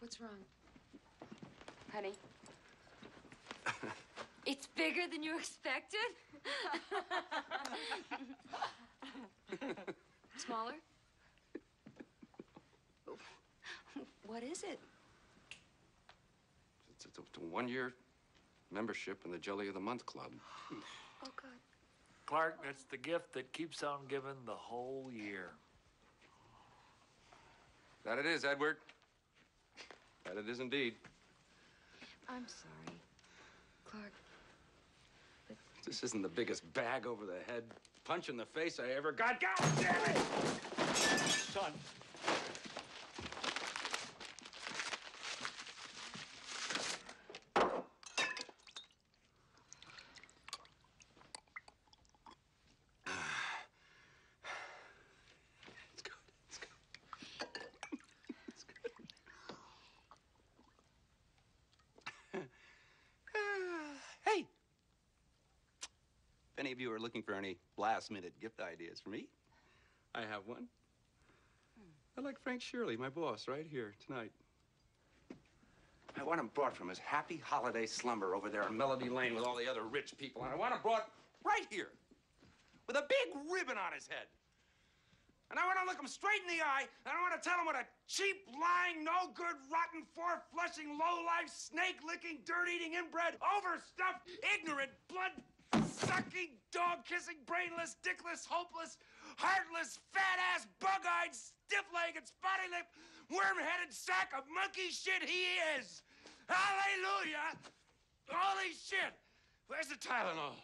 What's wrong? Honey? It's bigger than you expected? Smaller? What is it? It's a 1-year membership in the Jelly of the Month Club. Oh, God. Clark, it's the gift that keeps on giving the whole year. That it is, Edward. That it is indeed. I'm sorry, Clark. But... This isn't the biggest bag over the head punch in the face I ever got. God damn it! Son. If any of you are looking for any last-minute gift ideas for me, I have one. I like Frank Shirley, my boss, right here tonight. I want him brought from his happy holiday slumber over there on Melody Lane with all the other rich people, and I want him brought right here with a big ribbon on his head. And I want to look him straight in the eye, and I want to tell him what a cheap, lying, no-good, rotten, four-flushing, low-life, snake-licking, dirt-eating, inbred, overstuffed, ignorant, blood-sucking, dog-kissing, brainless, dickless, hopeless, heartless, fat-ass, bug-eyed, stiff-legged, spotty-lipped, worm-headed sack of monkey shit he is. Hallelujah! Holy shit! Where's the Tylenol?